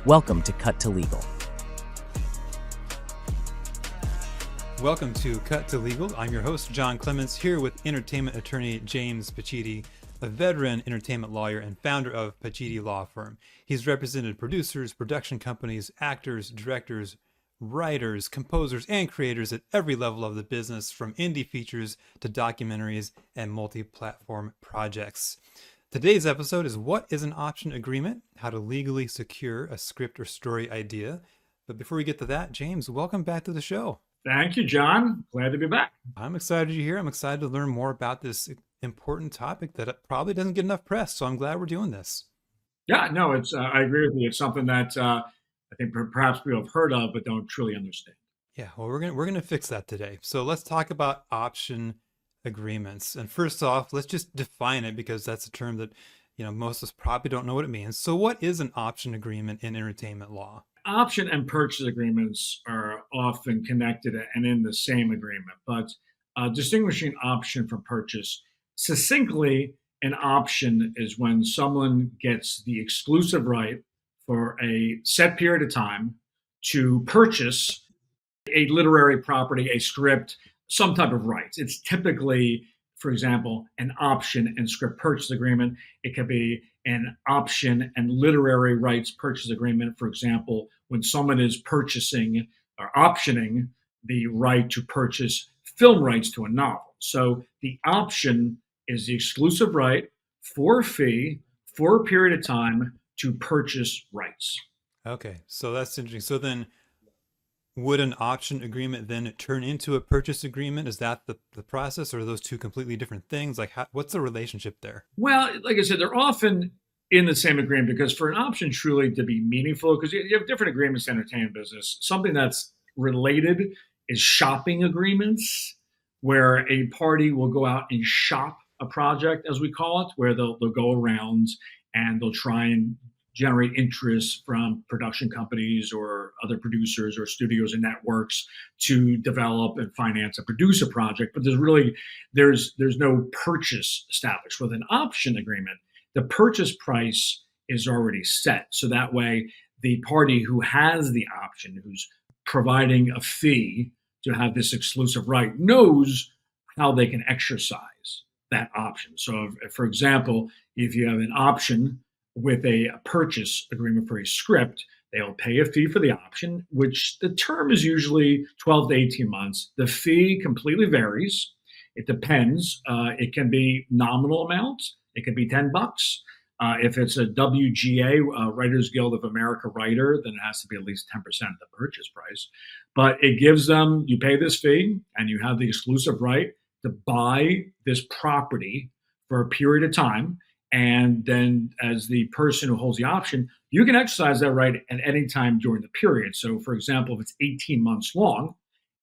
Welcome to Cut to Legal. Welcome to Cut to Legal. I'm your host, John Clements, here with entertainment attorney James Pacitti, a veteran entertainment lawyer and founder of Pacitti Law Firm. He's represented producers, production companies, actors, directors, writers, composers, and creators at every level of the business, from indie features to documentaries and multi-platform projects. Today's episode is What is an Option Agreement? How to legally secure a script or story idea. But before we get to that, James, welcome back to the show. Thank you, John. Glad to be back. I'm excited you're here. I'm excited to learn more about this important topic that probably doesn't get enough press. So I'm glad we're doing this. Yeah, no, it's. I agree with you. It's something that I think perhaps people have heard of but don't truly understand. Yeah, well, we're gonna fix that today. So let's talk about option agreements. And first off, let's just define it, because that's a term that most of us probably don't know what it means. So what is an option agreement in entertainment law? Option and purchase agreements are often connected and in the same agreement, but distinguishing option from purchase, succinctly, an option is when someone gets the exclusive right for a set period of time to purchase a literary property, a script, some type of rights. It's typically, for example, an option and script purchase agreement. It could be an option and literary rights purchase agreement. For example, when someone is purchasing or optioning the right to purchase film rights to a novel. So the option is the exclusive right for a fee for a period of time to purchase rights. Okay, so that's interesting. So then would an option agreement then turn into a purchase agreement? Is that the process, or are those two completely different things? Like, what's the relationship there? Well, like I said, they're often in the same agreement, because for an option truly to be meaningful, because you have different agreements in the entertainment business, something that's related is shopping agreements, where a party will go out and shop a project, as we call it, where they'll go around and they'll try and generate interest from production companies or other producers or studios and networks to develop and finance and produce a project. But there's no purchase established. With an option agreement, the purchase price is already set. So that way, the party who has the option, who's providing a fee to have this exclusive right, knows how they can exercise that option. So, for example, if you have an option with a purchase agreement for a script, they'll pay a fee for the option, which the term is usually 12 to 18 months. The fee completely varies. It depends. It can be nominal amounts. It could be $10. If it's a WGA, Writers Guild of America writer, then it has to be at least 10% of the purchase price. But it gives them, you pay this fee and you have the exclusive right to buy this property for a period of time. And then as the person who holds the option, you can exercise that right at any time during the period. So for example, if it's 18 months long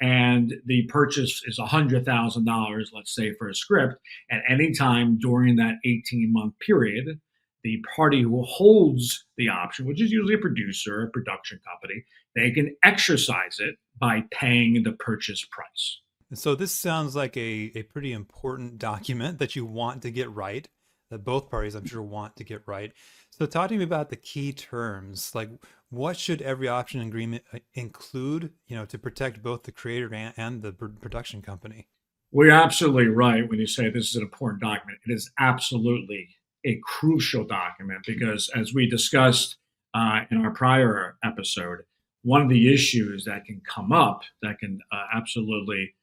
and the purchase is $100,000, let's say, for a script, at any time during that 18-month period, the party who holds the option, which is usually a producer, a production company, they can exercise it by paying the purchase price. So this sounds like a pretty important document that you want to get right, that both parties, I'm sure, want to get right. So talk to me about the key terms. Like, what should every option agreement include, to protect both the creator and the production company? Well, you're absolutely right when you say this is an important document. It is absolutely a crucial document, because as we discussed in our prior episode, one of the issues that can come up that can absolutely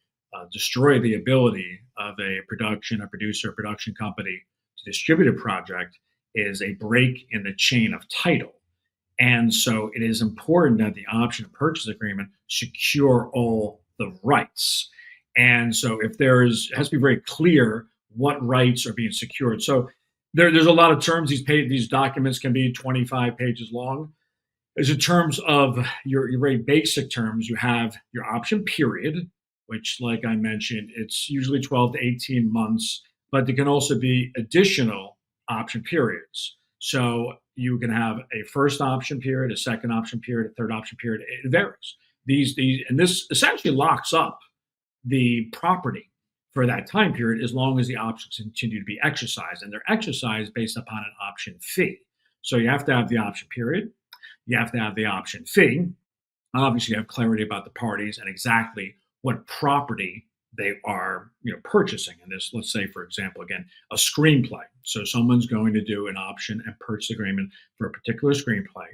destroy the ability of a producer, production company to distribute a project is a break in the chain of title. And so it is important that the option and purchase agreement secure all the rights. And so if it has to be very clear what rights are being secured. So there's a lot of terms. These documents can be 25 pages long. As in terms of your very basic terms, you have your option period, which, like I mentioned, it's usually 12 to 18 months, but there can also be additional option periods. So you can have a first option period, a second option period, a third option period. It varies. And this essentially locks up the property for that time period as long as the options continue to be exercised, and they're exercised based upon an option fee. So you have to have the option period. you have to have the option fee. Obviously, you have clarity about the parties and exactly what property they are, purchasing. And this, let's say, for example, again, a screenplay. So someone's going to do an option and purchase agreement for a particular screenplay.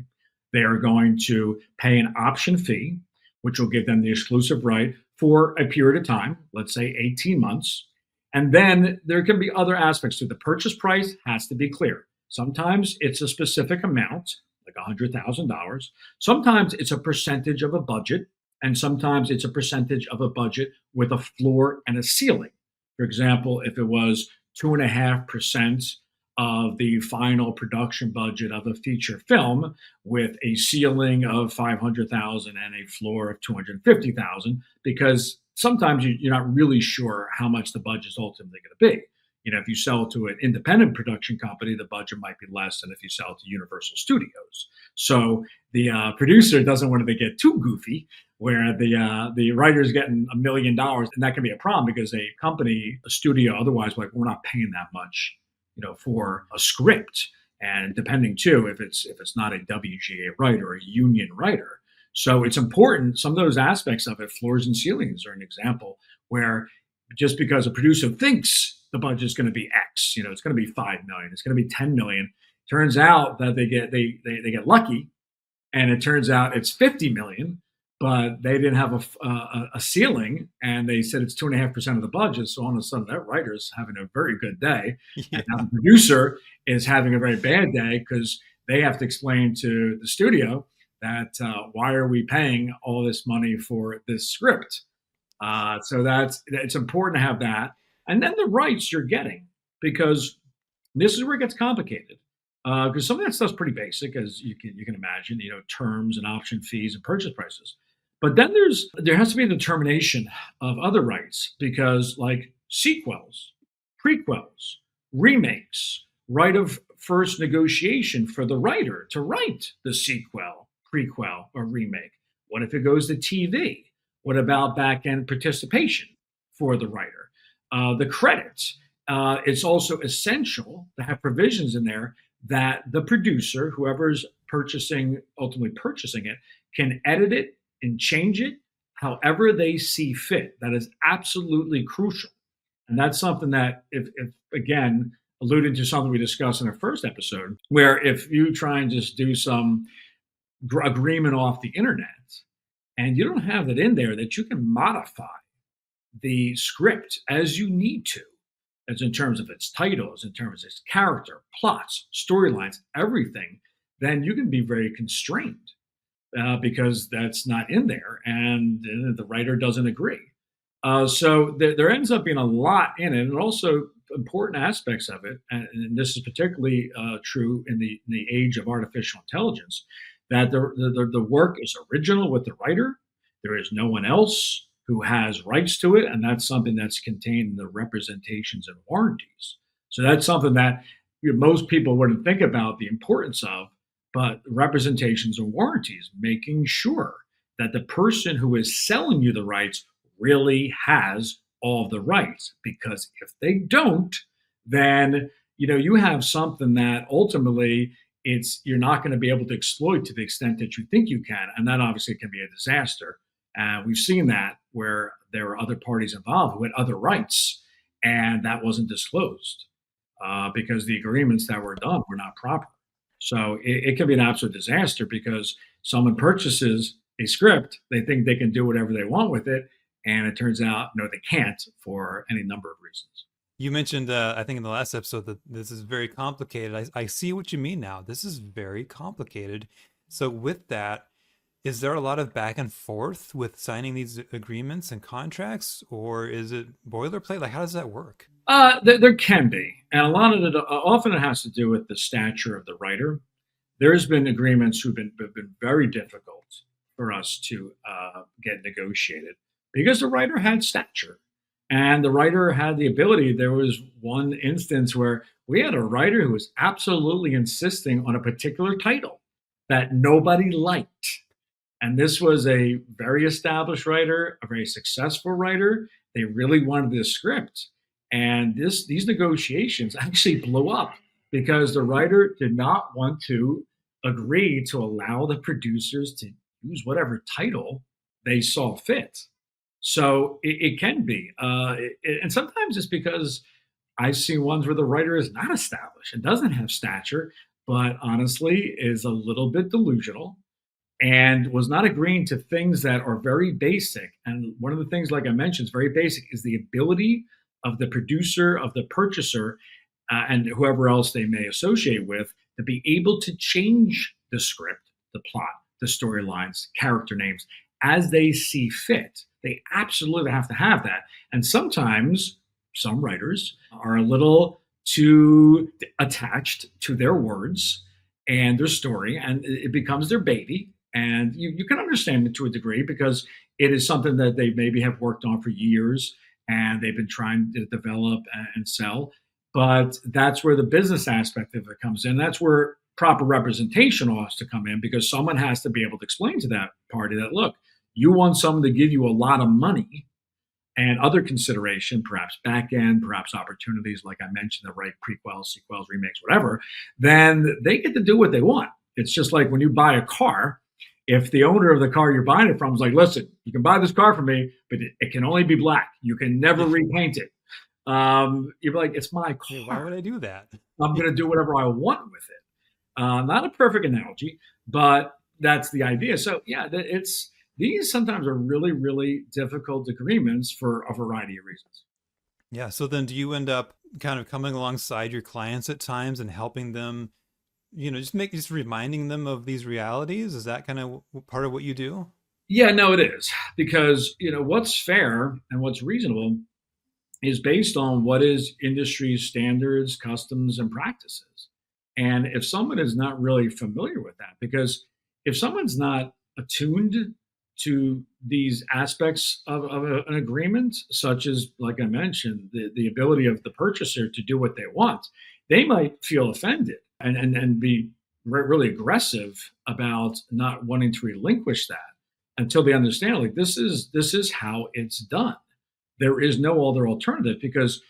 They are going to pay an option fee, which will give them the exclusive right for a period of time, let's say 18 months. And then there can be other aspects to the purchase price has to be clear. Sometimes it's a specific amount, like $100,000. Sometimes it's a percentage of a budget, and sometimes it's a percentage of a budget with a floor and a ceiling. For example, if it was 2.5% of the final production budget of a feature film with a ceiling of 500,000 and a floor of 250,000, because sometimes you're not really sure how much the budget is ultimately going to be. If you sell to an independent production company, the budget might be less than if you sell to Universal Studios. So the producer doesn't want to get too goofy, where the writer's getting $1 million, and that can be a problem because a company, a studio, otherwise, like, we're not paying that much, for a script. And depending too, if it's not a WGA writer or a union writer. So it's important. Some of those aspects of it, floors and ceilings, are an example where just because a producer thinks the budget is going to be X, it's going to be 5 million, it's going to be 10 million. Turns out that they get lucky, and it turns out it's 50 million, but they didn't have a ceiling, and they said it's 2.5% of the budget. So all of a sudden, that writer's having a very good day, and now the producer is having a very bad day because they have to explain to the studio that why are we paying all this money for this script? So it's important to have that. And then the rights you're getting, because this is where it gets complicated. Because some of that stuff's pretty basic, as you can imagine, terms and option fees and purchase prices. But then there has to be a determination of other rights, because like sequels, prequels, remakes, right of first negotiation for the writer to write the sequel, prequel, or remake. What if it goes to TV? What about back-end participation for the writer? The credits. It's also essential to have provisions in there that the producer, whoever's ultimately purchasing it, can edit it and change it however they see fit. That is absolutely crucial. And that's something that, if again, alluding to something we discussed in our first episode, where if you try and just do some agreement off the internet and you don't have it in there that you can modify the script as you need to, as in terms of its titles, in terms of its character, plots, storylines, everything, then you can be very constrained because that's not in there, and the writer doesn't agree. So there ends up being a lot in it, and also important aspects of it, and this is particularly true in the age of artificial intelligence, that the work is original with the writer. There is no one else who has rights to it, and that's something that's contained in the representations and warranties. So that's something that most people wouldn't think about the importance of, but representations and warranties, making sure that the person who is selling you the rights really has all of the rights. Because if they don't, then you have something that ultimately you're not going to be able to exploit to the extent that you think you can, and that obviously can be a disaster. We've seen that where there were other parties involved who had other rights, and that wasn't disclosed because the agreements that were done were not proper. So it can be an absolute disaster because someone purchases a script, they think they can do whatever they want with it, and it turns out, no, they can't for any number of reasons. You mentioned, I think in the last episode, that this is very complicated. I see what you mean now. This is very complicated. So with that, is there a lot of back and forth with signing these agreements and contracts, or is it boilerplate? Like, how does that work? There can be, and a lot of it, often it has to do with the stature of the writer. There's been agreements who've been very difficult for us to get negotiated because the writer had stature and the writer had the ability. There was one instance where we had a writer who was absolutely insisting on a particular title that nobody liked. And this was a very established writer, a very successful writer. They really wanted this script. And these negotiations actually blew up because the writer did not want to agree to allow the producers to use whatever title they saw fit. So it can be, and sometimes it's because I've seen ones where the writer is not established and doesn't have stature, but honestly is a little bit delusional and was not agreeing to things that are very basic. And one of the things, like I mentioned, is very basic is the ability of the producer, of the purchaser, and whoever else they may associate with to be able to change the script, the plot, the storylines, character names as they see fit. They absolutely have to have that. And sometimes some writers are a little too attached to their words and their story, and it becomes their baby. And you can understand it to a degree because it is something that they maybe have worked on for years and they've been trying to develop and sell. But that's where the business aspect of it comes in. That's where proper representation has to come in because someone has to be able to explain to that party that, look, you want someone to give you a lot of money and other consideration, perhaps back end, perhaps opportunities, like I mentioned, the right prequels, sequels, remakes, whatever, then they get to do what they want. It's just like when you buy a car, if the owner of the car you're buying it from is like, listen, you can buy this car from me, but it can only be black. You can never repaint it. You're like, it's my car. Hey, why would I do that? I'm going to do whatever I want with it. Not a perfect analogy, but that's the idea. So yeah, these sometimes are really, really difficult agreements for a variety of reasons. Yeah. So then do you end up kind of coming alongside your clients at times and helping them, just reminding them of these realities? Is that kind of part of what you do? Yeah, no, it is because what's fair and what's reasonable is based on what is industry standards, customs, and practices. And if someone is not really familiar with that, because if someone's not attuned to these aspects of an agreement, such as, like I mentioned, the ability of the purchaser to do what they want, they might feel offended and be really aggressive about not wanting to relinquish that until they understand, like, this is how it's done. There is no other alternative because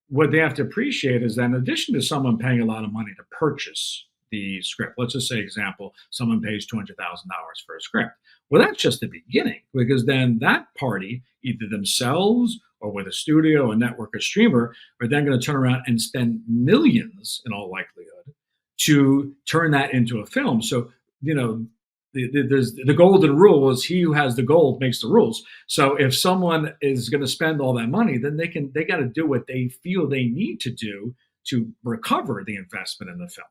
what they have to appreciate is that in addition to someone paying a lot of money to purchase the script, let's just say, example, someone pays $200,000 for a script. Well, that's just the beginning because then that party, either themselves or with a studio, a network, a streamer, are then going to turn around and spend millions in all likelihood to turn that into a film. So, there's the golden rule is he who has the gold makes the rules. So if someone is going to spend all that money, then they got to do what they feel they need to do to recover the investment in the film.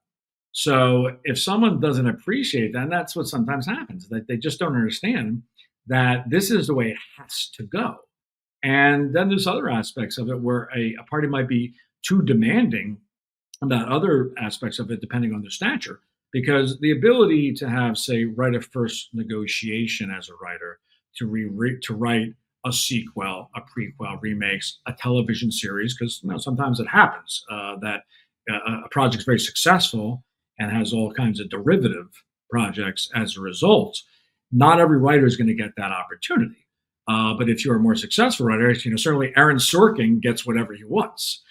So if someone doesn't appreciate that, and that's what sometimes happens, that they just don't understand that this is the way it has to go. And then there's other aspects of it where a party might be too demanding about other aspects of it, depending on their stature. Because the ability to have, say, right of first negotiation as a writer to write a sequel, a prequel, remakes, a television series, because sometimes it happens that a project's very successful and has all kinds of derivative projects as a result. Not every writer is going to get that opportunity. But if you're a more successful writer, certainly Aaron Sorkin gets whatever he wants.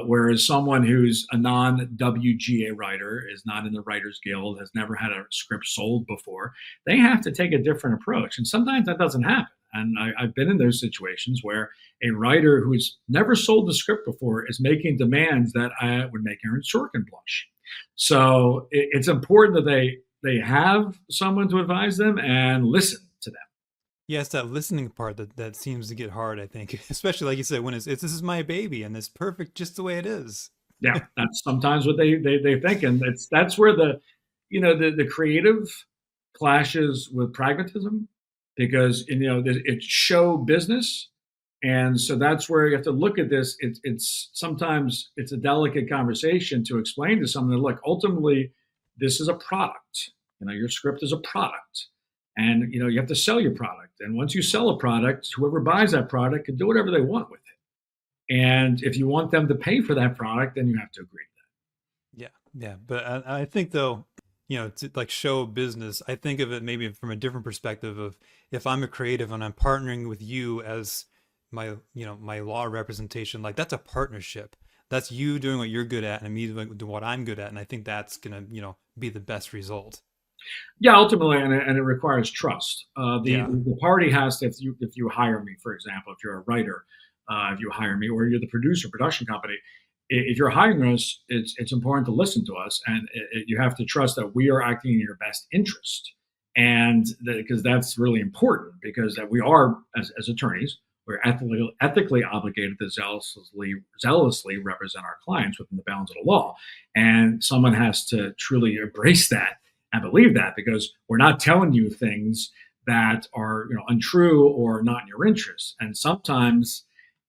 Whereas someone who's a non-WGA writer, is not in the Writers Guild, has never had a script sold before, they have to take a different approach. And sometimes that doesn't happen. And I've been in those situations where a writer who's never sold the script before is making demands that would make Aaron Sorkin blush. So it's important that they have someone to advise them and listen to them. Yeah, it's that listening part that seems to get hard, I think, especially like you said, when it's this is my baby and it's perfect just the way it is. Yeah, that's sometimes what they think, and that's where the creative clashes with pragmatism because it's show business, and so that's where you have to look at this. It's sometimes it's a delicate conversation to explain to someone that, look, ultimately this is a product. Your script is a product. And you have to sell your product. And once you sell a product, whoever buys that product can do whatever they want with it. And if you want them to pay for that product, then you have to agree to that. Yeah. But I think though, to like show business, I think of it maybe from a different perspective of if I'm a creative and I'm partnering with you as my law representation, like that's a partnership. That's you doing what you're good at and me doing what I'm good at. And I think that's going to, be the best result. Yeah, ultimately, and it requires trust. Yeah. The party has to, if you hire me, for example, if you're a writer, if you hire me, or you're the producer, production company, if you're hiring us, it's important to listen to us, and you have to trust that we are acting in your best interest, and because that's really important, because that we are as attorneys, we're ethically obligated to zealously represent our clients within the bounds of the law, and someone has to truly embrace that and believe that, because we're not telling you things that are untrue or not in your interest. And sometimes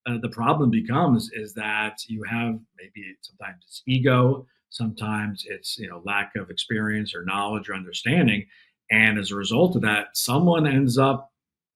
the problem becomes is that you have, maybe sometimes it's ego, sometimes it's lack of experience or knowledge or understanding, and as a result of that, someone ends up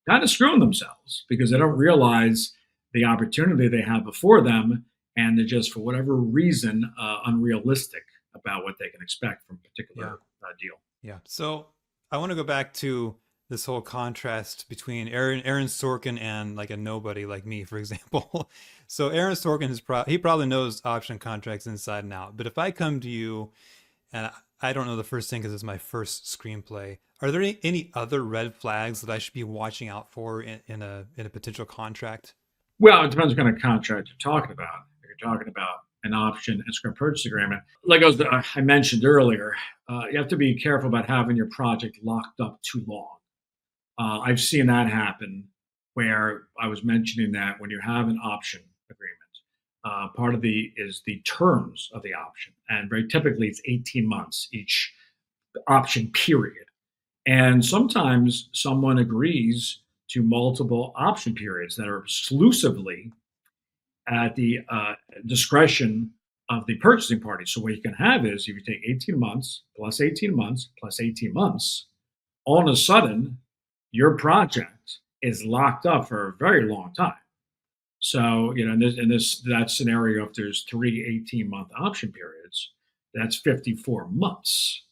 kind of screwing themselves because they don't realize the opportunity they have before them, and they're just, for whatever reason, unrealistic about what they can expect from a particular Yeah. deal. Yeah. So I want to go back to this whole contrast between Aaron Sorkin and like a nobody like me, for example. So Aaron Sorkin he probably knows option contracts inside and out. But if I come to you and I don't know the first thing because it's my first screenplay, are there any other red flags that I should be watching out for in a potential contract? Well, it depends what kind of contract you're talking about. If you're talking about an option and script purchase agreement, like I mentioned earlier, you have to be careful about having your project locked up too long. I've seen that happen, where I was mentioning that when you have an option agreement, part of the terms of the option, and very typically it's 18 months each option period. And sometimes someone agrees to multiple option periods that are exclusively at the discretion of the purchasing party. So what you can have is, if you take 18 months plus 18 months plus 18 months, all of a sudden your project is locked up for a very long time. So, in that scenario, if there's three 18-month option periods, that's 54 months.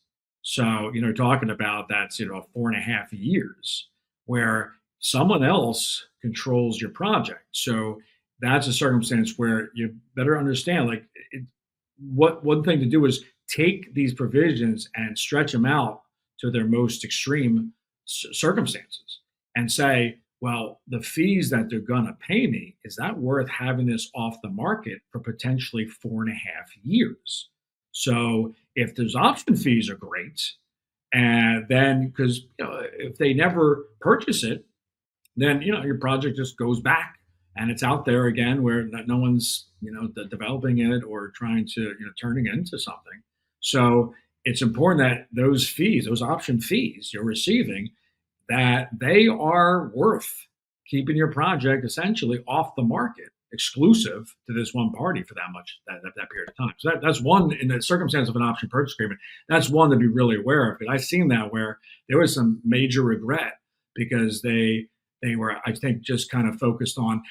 So, talking about that's, 4.5 years where someone else controls your project. So that's a circumstance where you better understand, like, what one thing to do is take these provisions and stretch them out to their most extreme circumstances and say, well, the fees that they're going to pay me, is that worth having this off the market for potentially 4.5 years? So if those option fees are great, and then, because if they never purchase it, then your project just goes back and it's out there again, where no one's developing it or trying to turning it into something. So it's important that those fees, those option fees you're receiving, that they are worth keeping your project essentially off the market, exclusive to this one party for that period of time. So that's one, in the circumstance of an option purchase agreement. That's one to be really aware of. Because I've seen that where there was some major regret because they were, I think, just kind of focused on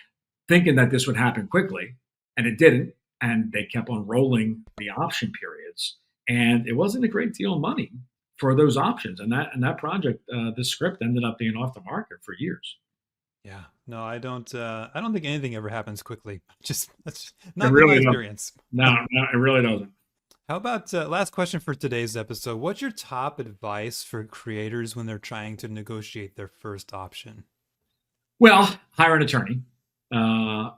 thinking that this would happen quickly, and it didn't, and they kept on rolling the option periods, and it wasn't a great deal of money for those options, and that project, the script ended up being off the market for years. Yeah. No, I don't. I don't think anything ever happens quickly. That's It not been my really doesn't. experience. No, it really doesn't. How about last question for today's episode? What's your top advice for creators when they're trying to negotiate their first option? Well, hire an attorney,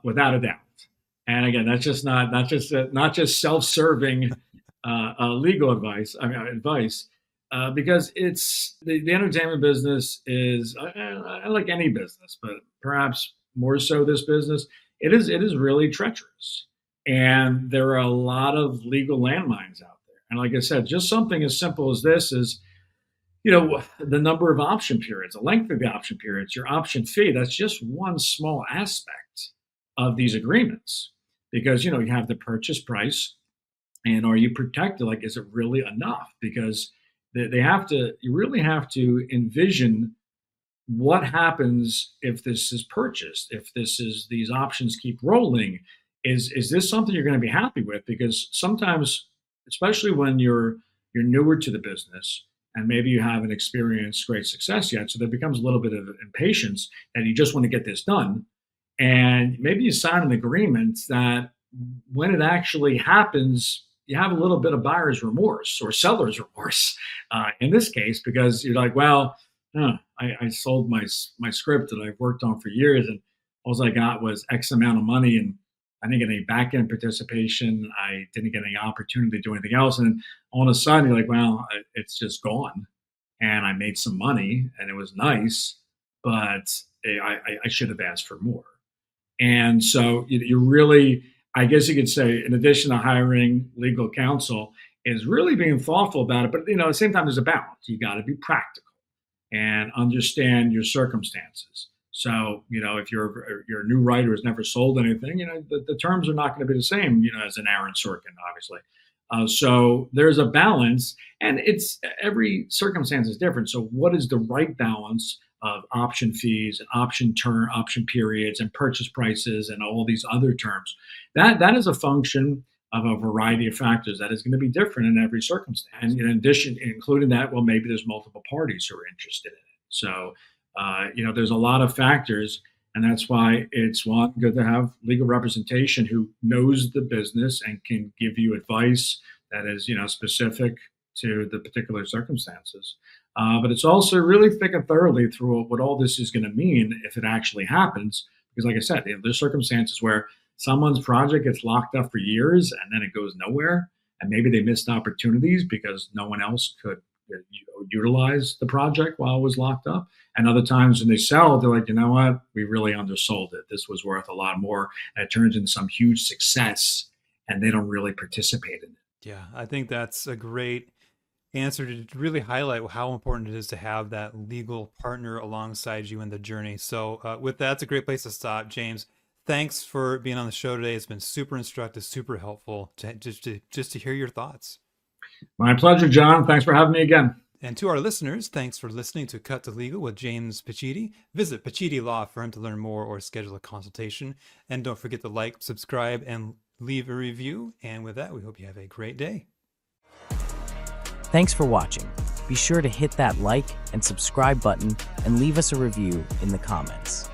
without a doubt. And again, that's just not just self-serving legal advice. I mean, advice, because it's the entertainment business is, like any business, but perhaps more so this business. It is really treacherous, and there are a lot of legal landmines out there. And like I said, just something as simple as this is, the number of option periods, the length of the option periods, your option fee. That's just one small aspect of these agreements, because you have the purchase price, and are you protected? Like, is it really enough? Because they have to. You really have to envision what happens if this is purchased, if these options keep rolling. Is this something you're going to be happy with? Because sometimes, especially when you're newer to the business, and maybe you haven't experienced great success yet, so there becomes a little bit of impatience, and you just want to get this done, and maybe you sign an agreement that when it actually happens, you have a little bit of buyer's remorse or seller's remorse in this case, because you're like, well, I sold my script that I've worked on for years, and all I got was X amount of money, and I didn't get any back end participation. I didn't get any opportunity to do anything else. And all of a sudden, you're like, well, it's just gone. And I made some money, and it was nice, but I should have asked for more. And so you really, I guess you could say, in addition to hiring legal counsel, is really being thoughtful about it. But at the same time, there's a balance. You got to be practical and understand your circumstances. So if you're a new writer who's never sold anything, the terms are not going to be the same, as an Aaron Sorkin, obviously. So there's a balance, and it's every circumstance is different. So what is the right balance of option fees and option periods and purchase prices and all these other terms? That is a function of a variety of factors that is going to be different in every circumstance. And in addition, including that, well, maybe there's multiple parties who are interested in it. So there's a lot of factors, and that's why it's good to have legal representation who knows the business and can give you advice that is, specific to the particular circumstances. But it's also really think and thoroughly through what all this is going to mean if it actually happens. Because like I said, there's circumstances where someone's project gets locked up for years and then it goes nowhere. And maybe they missed opportunities because no one else could utilize the project while it was locked up. And other times when they sell, they're like, you know what, we really undersold it. This was worth a lot more. And it turns into some huge success, and they don't really participate in it. Yeah, I think that's a great answer to really highlight how important it is to have that legal partner alongside you in the journey. So with that, it's a great place to stop. James, thanks for being on the show today. It's been super instructive, super helpful just to hear your thoughts. My pleasure, John. Thanks for having me again. And to our listeners, thanks for listening to Cut to Legal with James Pacitti. Visit Pacitti Law Firm to learn more or schedule a consultation. And don't forget to like, subscribe, and leave a review. And with that, we hope you have a great day. Thanks for watching. Be sure to hit that like and subscribe button and leave us a review in the comments.